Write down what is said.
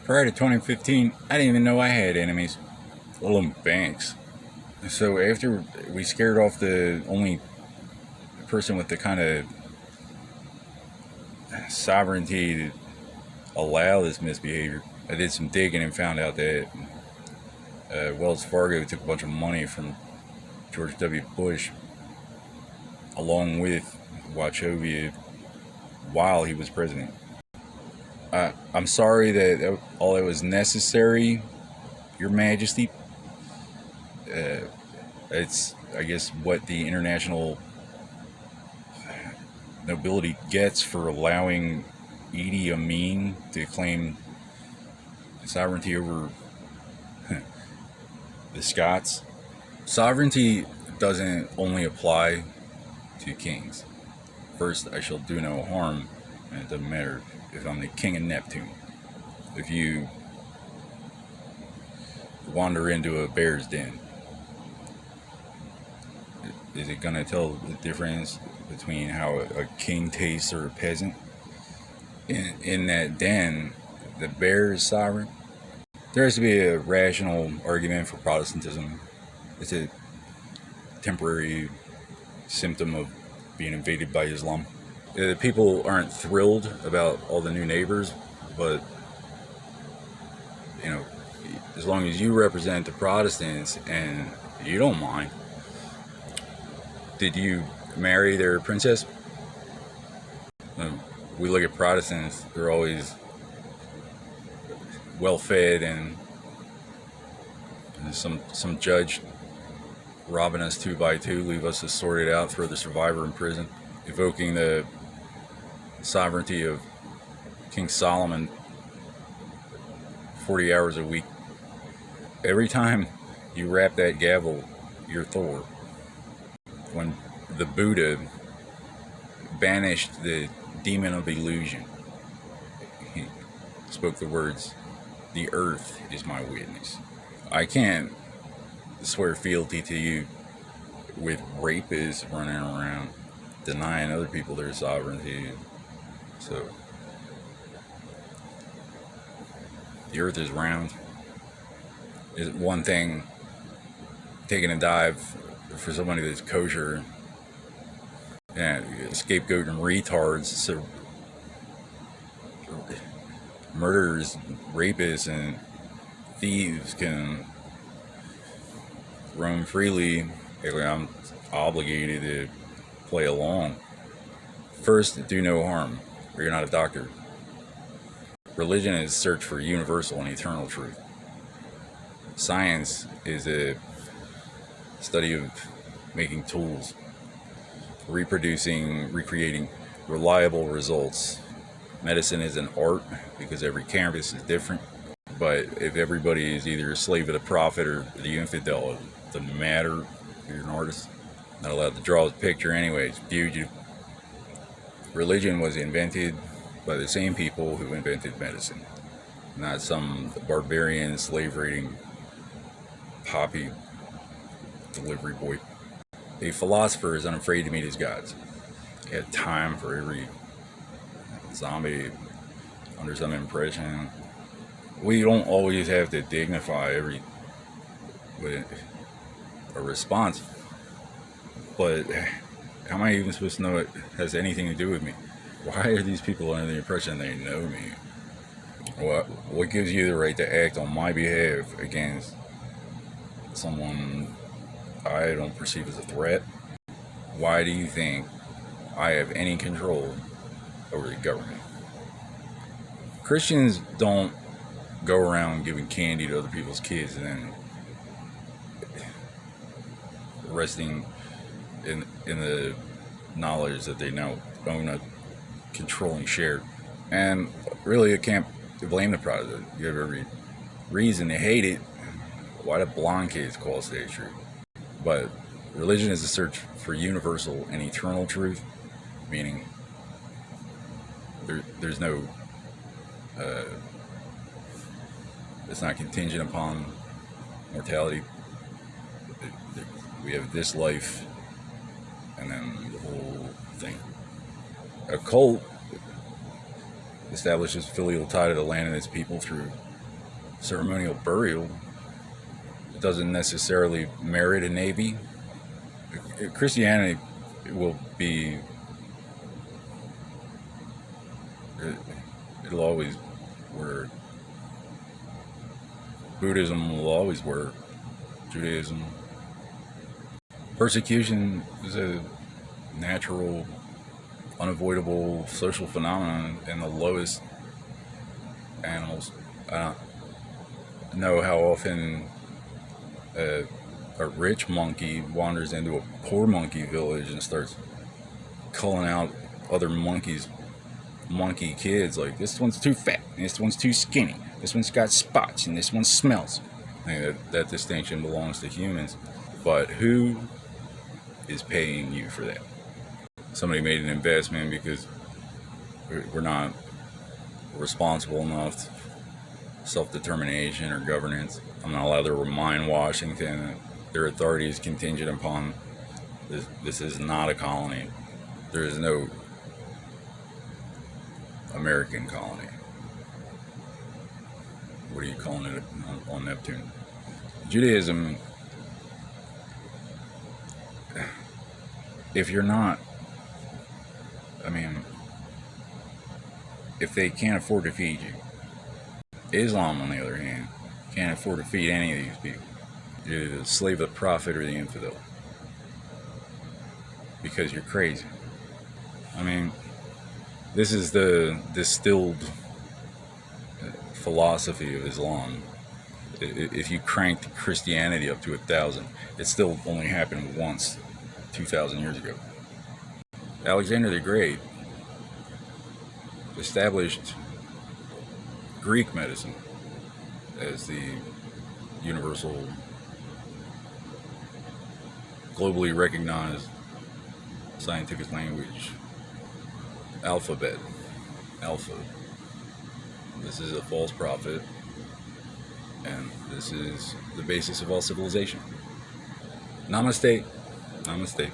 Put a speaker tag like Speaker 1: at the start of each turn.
Speaker 1: Prior to 2015, I didn't even know I had enemies, let alone banks. So after we scared off the only person with the kind of sovereignty to allow this misbehavior, I did some digging and found out that Wells Fargo took a bunch of money from George W. Bush along with Wachovia while he was president. I'm sorry that all that was necessary, Your Majesty. It's, I guess, what the international nobility gets for allowing Idi Amin to claim sovereignty over the Scots. Sovereignty doesn't only apply to kings. First, I shall do no harm, and it doesn't matter if I'm the king of Neptune. If you wander into a bear's den, is it going to tell the difference between how a king tastes or a peasant? In that den, the bear is sovereign. There has to be a rational argument for Protestantism. It's a temporary symptom of being invaded by Islam. The people aren't thrilled about all the new neighbors, but you know, as long as you represent the Protestants and you don't mind. Did you marry their princess? We look at Protestants, they're always well fed, and some judge robbing us 2 by 2, leave us to sort it out, throw the survivor in prison, evoking the sovereignty of King Solomon 40 hours a week. Every time you rap that gavel, you're Thor. When the Buddha banished the demon of illusion, he spoke the words, "The earth is my witness." I can't swear fealty to you with rapists running around denying other people their sovereignty. So, the earth is round. Is one thing taking a dive for somebody that's kosher and scapegoating retards, so murderers, rapists, and thieves can roam freely. I'm obligated to play along. First, do no harm, or you're not a doctor. Religion is search for universal and eternal truth. Science is a study of making tools, reproducing, recreating reliable results. Medicine is an art because every canvas is different. But if everybody is either a slave of the prophet or the infidel, it doesn't matter if you're an artist. Not allowed to draw a picture anyways. Fugitive. Religion was invented by the same people who invented medicine, not some barbarian slave-raiding poppy delivery boy. A philosopher is unafraid to meet his gods. He had time for every zombie under some impression. We don't always have to dignify every with a response, but how am I even supposed to know it has anything to do with me? Why are these people under the impression they know me? What gives you the right to act on my behalf against someone I don't perceive as a threat? Why do you think I have any control over the government? Christians don't go around giving candy to other people's kids and then resting in the knowledge that they now own a controlling share. And really, you can't blame the Protestant. You have every reason to hate it. Why do blonde kids call state truth? But religion is a search for universal and eternal truth, meaning there's no it's not contingent upon mortality. We have this life and then the whole thing. A cult establishes filial tie to the land and its people through ceremonial burial doesn't necessarily merit a navy. Christianity will be, it'll always work. Buddhism will always work. Judaism. Persecution is a natural, unavoidable social phenomenon in the lowest animals. I don't know how often a rich monkey wanders into a poor monkey village and starts calling out other monkey kids like, this one's too fat, this one's too skinny, this one's got spots, and this one smells. I think that distinction belongs to humans. But who is paying you for that? Somebody made an investment because we're not responsible enough self-determination or governance. I'm not allowed to remind Washington that their authority is contingent upon this. This is not a colony. There is no American colony. What are you calling it on Neptune? Judaism, if you're not, I mean, if they can't afford to feed you. Islam, on the other hand, can't afford to feed any of these people. You're either the slave of the prophet or the infidel. Because you're crazy. I mean, this is the distilled philosophy of Islam. If you cranked Christianity up to 1,000, it still only happened once 2,000 years ago. Alexander the Great established Greek medicine as the universal, globally recognized scientific language alphabet. Alpha. This is a false prophet, and this is the basis of all civilization. Namaste. Namaste.